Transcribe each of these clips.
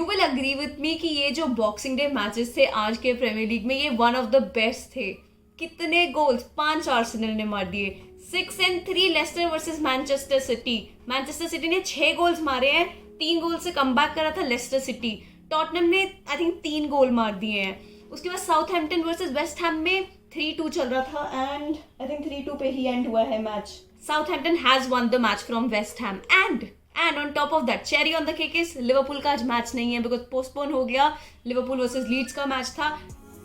You will agree with me कि ये जो बॉक्सिंग डे मैचेस थे आज के प्रीमियर लीग में, ये वन ऑफ द बेस्ट थे। कितने गोल्स, 5 आर्सेनल ने मार दिए, 6-3 Leicester versus Manchester City. Manchester City ने 6 गोल्स मारे हैं, 3 गोल से कमबैक करा था लेस्टर सिटी। टॉटनम ने आई थिंक 3 गोल मार दिए हैं। उसके बाद साउथहैम्पटन वर्सेस वेस्ट हैम में 3-2 चल रहा था एंड आई थिंक 3-2 पे ही एंड हुआ है match. Southampton has one the match from West Ham and on top of that cherry on the cake is Liverpool का आज मैच नहीं है बिकॉज पोस्टपोन हो गया। लिवरपूल वर्सेस लीड्स का मैच था।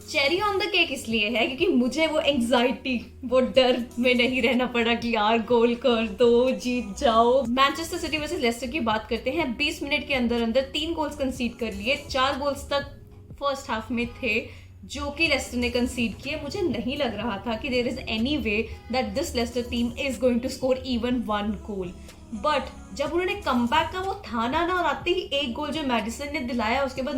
चेरी ऑन द केक इसलिए है क्योंकि मुझे वो एंग्जाइटी, वो डर में नहीं रहना पड़ा कि यार गोल कर दो, जीत जाओ। मैनचेस्टर सिटी वर्सेस लेस्टर की बात करते हैं। 20 मिनट के अंदर अंदर 3 गोल्स कंसीड कर लिए। 4 गोल्स तक फर्स्ट हाफ में थे जो कि लेस्टर ने कंसीड किए। मुझे नहीं लग रहा था कि there is any way that this Leicester team is going to score even 1 goal. But जब उन्होंने कमबैक का वो था ना और आते ही 1 गोल जो मैडिसन ने दिलाया, उसके बाद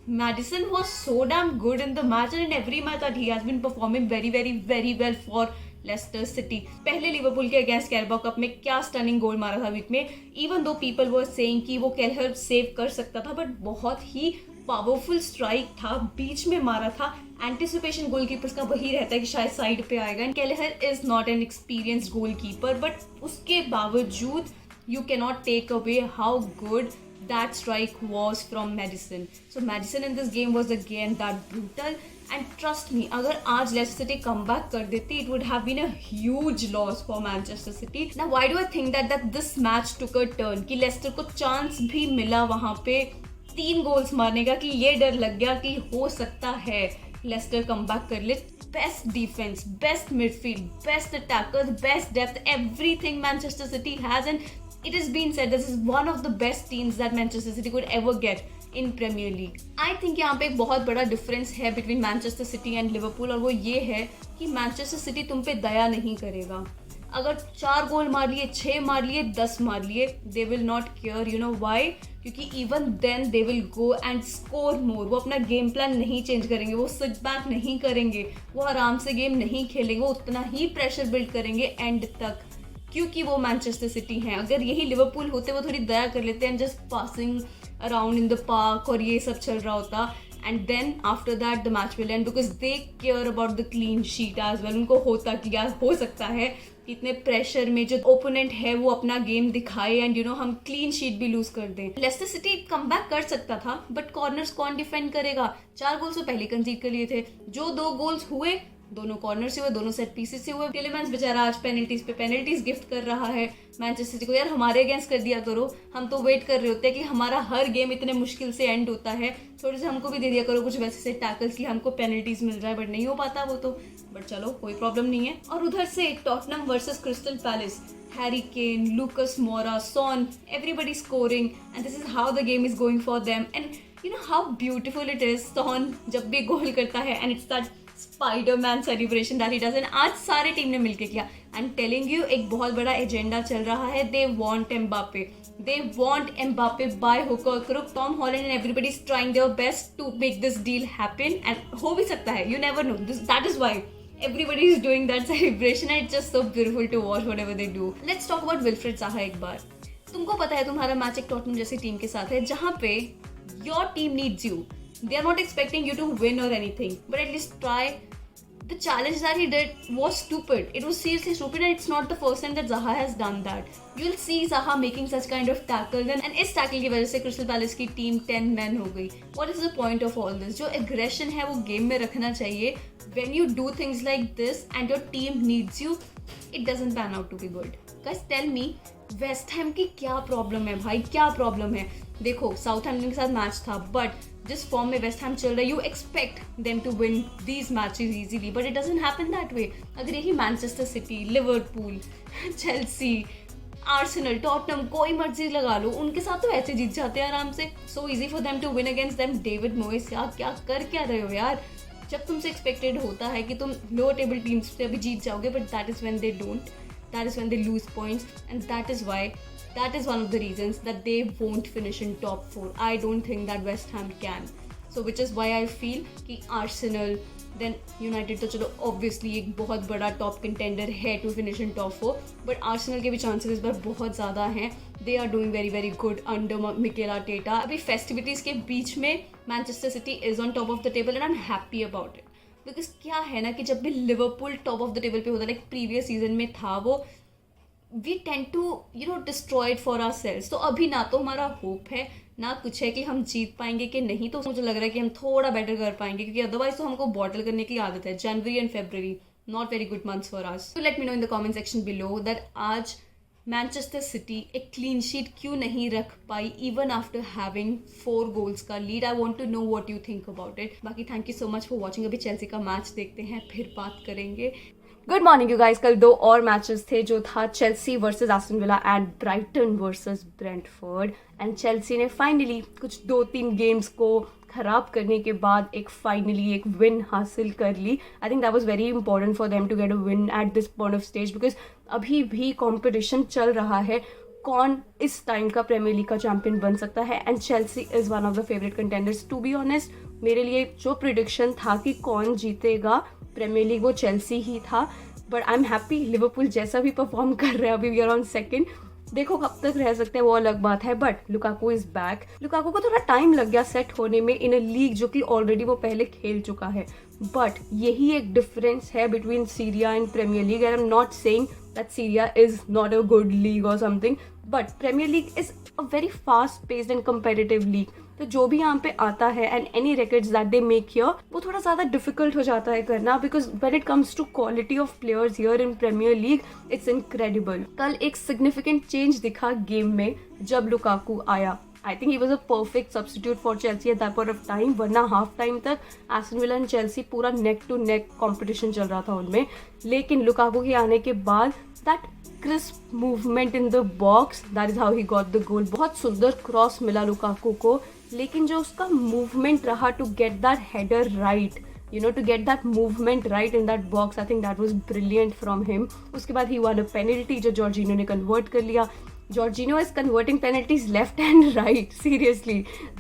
Maddison was so damn good in the match and in every match that he has been performing very very very well for Leicester City. पहले लिवरपूल के अगेंस्ट कैरबाओ कप में क्या स्टनिंग गोल मारा था वीक में। Even though people were saying कि वो केलहर save कर सकता था, बट बहुत ही पावरफुल स्ट्राइक था, बीच में मारा था। एंटिसिपेशन गोलकीपर्स का वही रहता है कि शायद साइड पे आएगा and Kelleher is not an experienced goalkeeper, but उसके बावजूद you can not take away how good that strike was from Maddison. So Maddison in this game was again that brutal and trust me, अगर आज Leicester City comeback कर देती, it would have been a huge loss for Manchester City. Now why do I think that this match took a turn कि Leicester को chance भी मिला वहाँ पे 3 गोल्स मारने का, कि ये डर लग गया कि हो सकता है Leicester comeback कर ले। Best defense, best midfield, best attackers, best depth, everything Manchester City has, and it has been said this is one of the best teams that Manchester City could ever get in Premier League. I think यहाँ पे एक बहुत बड़ा difference है between Manchester City and Liverpool, और वो ये है कि Manchester City तुम पे दया नहीं करेगा। अगर 4 गोल मार लिए, 6 मार लिए, 10 मार लिए, they will not care. You know why? क्योंकि even then they will go and score more. वो अपना गेम प्लान नहीं चेंज करेंगे, वो सिट बैक नहीं करेंगे, वो आराम से गेम नहीं खेलेंगे, वो उतना ही प्रेशर बिल्ड करेंगे एंड तक, क्योंकि वो मैनचेस्टर सिटी हैं। अगर यही लिवरपूल होते वो थोड़ी दया कर लेते हैं, just passing around in the park और ये सब चल रहा होता, and then after that the match will end because they care about the clean sheet as well. उनको होता कि यार हो सकता है इतने प्रेशर में जो ओपोनेंट है वो अपना गेम दिखाए एंड हम क्लीन शीट भी लूज कर दें। लेस्टर सिटी कमबैक कर सकता था, बट कॉर्नर्स कौन डिफेंड करेगा? 4 गोल्स वो पहले कंसीड कर लिए थे। जो 2 गोल्स हुए दोनों कॉर्नर से हुए, दोनों सेट पीसेस से हुए। टिलेमैन्स बेचारा आज पेनल्टीज पे पेनल्टीज गिफ्ट कर रहा है मैनचेस्टर सिटी को। यार हमारे अगेंस्ट कर दिया करो, हम तो वेट कर रहे होते हैं कि हमारा हर गेम इतने मुश्किल से एंड होता है, थोड़े से हमको भी दे दिया करो कुछ वैसे से टैकल्स की हमको पेनल्टीज मिल रहा है, बट नहीं हो पाता वो तो, बट चलो कोई प्रॉब्लम नहीं है। और उधर से Tottenham versus Crystal Palace, Harry Kane, Lucas Moura, Son, everybody scoring and this is how the game is going for them and you know how beautiful it is. Son जब भी goal करता है and it's that Spiderman celebration that he does, and आज सारे team ने मिलकर किया। I am telling you एक बहुत बड़ा एजेंडा चल रहा है। They want Mbappe, they want Mbappe by hook और crook. Tom Holland and everybody is trying their best to make this deal happen and हो भी सकता है, you never know. That is why everybody is doing that celebration and it's just so beautiful to watch whatever they do. Let's talk about Wilfried Zaha एक बार। तुमको पता है तुम्हारा match एक टॉटनहम जैसी टीम के साथ है जहाँ पे your team needs you. They are not expecting you to win or anything, but at least try. The challenge that he did was stupid. It was seriously stupid and it's not the first time that Zaha has done that. You'll see Zaha making such kind of tackles and इस tackle की वजह से crystal palace की team 10 men हो गई। What is the point of all this? जो aggression है वो गेम में रखना चाहिए। When you do things like this and your team needs you, it doesn't pan out to be good. Guys, tell me, West Ham की क्या problem है भाई, क्या प्रॉब्लम है? देखो साउथहैम्पटन के साथ मैच था, बट जिस फॉर्म में वेस्ट हैम चल रहा है you expect them to win these matches easily, but it doesn't happen that way. अगर यही Manchester City, Liverpool, Chelsea, Arsenal, Tottenham, कोई मर्जी लगा लो, उनके साथ तो ऐसे जीत जाते हैं आराम से। So easy for them to win against them. David Moyes यार क्या कर क्या रहे हो यार? जब तुमसे एक्सपेक्टेड होता है कि तुम लोअर टेबल टीम्स से अभी जीत जाओगे, but that is when they don't, that is when they lose points, and that is one of the reasons that they won't finish in top 4. I don't think that West Ham can, so which is why I feel कि Arsenal then United तो चलो obviously एक बहुत बड़ा top contender है to finish in top 4, but Arsenal के भी chances इस बार बहुत ज़्यादा हैं they are doing very very good under Mikel Arteta. अभी फेस्टिविटीज़ के बीच में Manchester City is on top of the table and I am happy about it. Because क्या है ना कि जब भी Liverpool top of the table पे होता है, लाइक प्रीवियस सीजन में था वो, we tend to destroy it for ourselves. तो अभी ना तो हमारा होप है ना कुछ है कि हम जीत पाएंगे कि नहीं. तो मुझे लग रहा है कि हम थोड़ा बेटर कर पाएंगे, क्योंकि अदरवाइज तो हमको बॉटल करने की आदत है. January and February not very good months for us. तो let me know in the comment section below that आज मैनचेस्टर सिटी एक क्लीन शीट क्यों नहीं रख पाई इवन आफ्टर हैविंग 4 गोल्स का lead. I want to know what you think about it. बाकी thank you so much for watching. अभी Chelsea का मैच देखते हैं, फिर बात करेंगे. Good morning you guys. कल 2 और मैचेस थे, जो था Chelsea versus Aston Villa and Brighton versus Brentford. And Chelsea ने फाइनली कुछ 2-3 गेम्स को खराब करने के बाद फाइनली एक विन हासिल कर ली. I think that was very important for them to get a win at this point of stage, because अभी भी कॉम्पिटिशन चल रहा है कौन इस टाइम का प्रीमियर लीग का चैंपियन बन सकता है. And Chelsea is one of the favourite contenders. To be honest, मेरे लिए जो प्रिडिक्शन था कि कौन जीतेगा प्रीमियर लीग, वो चेल्सी ही था. But I am happy. Liverpool जैसा भी परफॉर्म कर रहे हैं, अभी वी आर ऑन सेकंड. देखो कब तक रह सकते हैं वो अलग बात है. But Lukaku is back. Lukaku को थोड़ा टाइम लग गया सेट होने में इन अ लीग जो कि ऑलरेडी वो पहले खेल चुका है. बट यही एक डिफरेंस है between Serie and Premier League. I am not saying that Serie is not a good league और something, but Premier League is a very fast paced and competitive league. तो जो भी यहाँ पे आता है and any records that they make here, वो थोड़ा ज़्यादा डिफिकल्ट हो जाता है करना, because when it comes to quality of players here in Premier League, it's incredible. कल एक सिग्निफिकेंट चेंज दिखा गेम में जब लुकाकू आया. I think he was a perfect substitute for Chelsea at that point of time. वरना half time तक Aston Villa and Chelsea पूरा neck to neck competition चल रहा था उनमें. लेकिन लुकाकू के आने के बाद that crisp movement in the box, that is how he got the goal. बहुत सुंदर क्रॉस मिला लुकाकू को, लेकिन जो उसका मूवमेंट रहा to get that header right, to get that movement right in that box, I think that was brilliant from him. उसके बाद he won a penalty जो जॉर्जिनो ने कन्वर्ट कर लिया. Jorginho is converting penalties left and right. Seriously,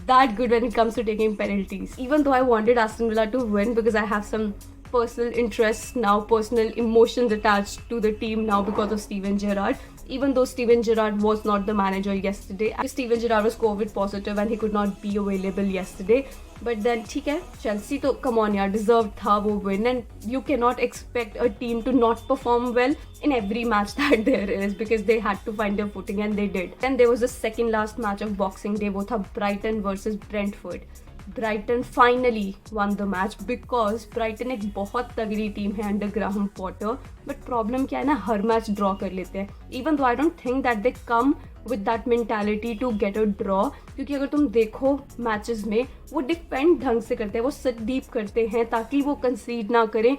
that good when it comes to taking penalties. Even though I wanted Aston Villa to win because I have some personal interests now, personal emotions attached to the team now because of Steven Gerrard. Even though Steven Gerrard was not the manager yesterday, Steven Gerrard was COVID positive and he could not be available yesterday. But then ठीक है, Chelsea तो come on यार, deserved था वो win, and you cannot expect a team to not perform well in every match that there is, because they had to find their footing and they did. And there was the second last match of Boxing Day, वो था Brighton versus Brentford. Brighton finally won the match, because Brighton एक बहुत तगड़ी team है under Graham Potter. But problem क्या है ना, हर match draw कर लेते हैं. Even though I don't think that they come with that mentality to get a draw, क्योंकि अगर तुम देखो मैचेस में वो डिफेंड ढंग से करते हैं, वो सिट डीप करते हैं ताकि वो कंसीड ना करें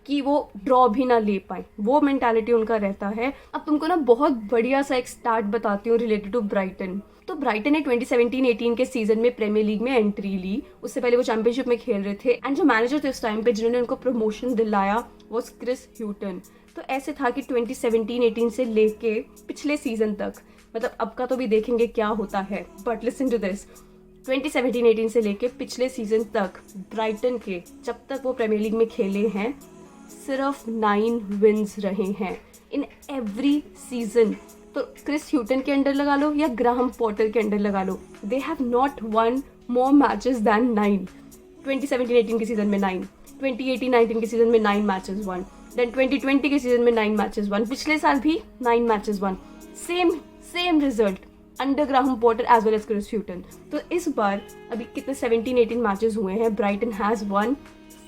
कि वो ड्रॉ भी ना ले पाए. वो मेंटालिटी उनका रहता है. अब तुमको ना बहुत बढ़िया सा एक स्टार्ट बताती हूँ रिलेटेड टू ब्राइटन. तो ब्राइटन ने 2017-18 के सीजन में प्रीमियर लीग में एंट्री ली. उससे पहले वो चैंपियनशिप में खेल रहे थे. एंड जो मैनेजर थे उस टाइम पे जिन्होंने उनको प्रमोशन दिलाया वॉज क्रिस ह्यूटन. तो ऐसे था कि 2017-18 से लेके पिछले सीजन तक, मतलब अब का तो भी देखेंगे क्या होता है, बट लिसन टू दिस, 2017-18 से लेके पिछले सीजन तक ब्राइटन के जब तक वो प्रीमियर लीग में खेले हैं सिर्फ 9 विन्स रहे हैं इन एवरी सीजन. तो क्रिस ह्यूटन के अंडर लगा लो या ग्राहम पॉटर के अंडर लगा लो, they have not won more matches than 9. 2017-18 के सीजन में 9, 2018-19 के सीजन में 9 मैचेस वन, देन 2020 के सीजन में 9 मैचेस वन, पिछले साल भी 9 matches won. Same result under Graham Potter as well as Chris Hughton. तो इस बार अभी कितने 17-18 मैचेस हुए हैं, ब्राइटन हैज़ वन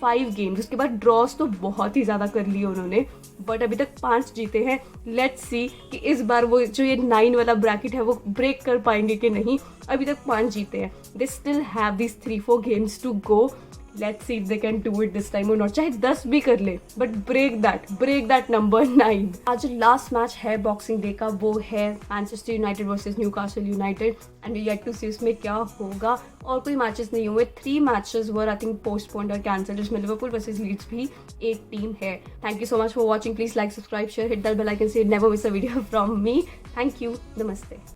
5 गेम्स. उसके बाद ड्रॉस तो बहुत ही ज़्यादा कर लिए उन्होंने, बट अभी तक 5 जीते हैं. लेट्स सी कि इस बार वो जो ये 9 वाला ब्रैकेट है वो ब्रेक कर पाएंगे कि नहीं. अभी तक 5 जीते हैं. They still have this 3-4 games to go. Let's see if they can do it this time और नॉट. चाहे 10 भी कर ले, बट ब्रेक दैट नंबर 9. आज जो लास्ट मैच है बॉक्सिंग डे का वो है Manchester United versus Newcastle United, and we yet to see उसमें क्या होगा. और कोई मैचेस नहीं हुए. 3 matches were I think postponed और कैंसिल, जिसमें लिवरपूल वर्सेस लीड्स भी एक टीम है. Thank you so much for watching. Please like, subscribe, share, hit the bell icon, so you never miss a video from me. Thank you. Namaste.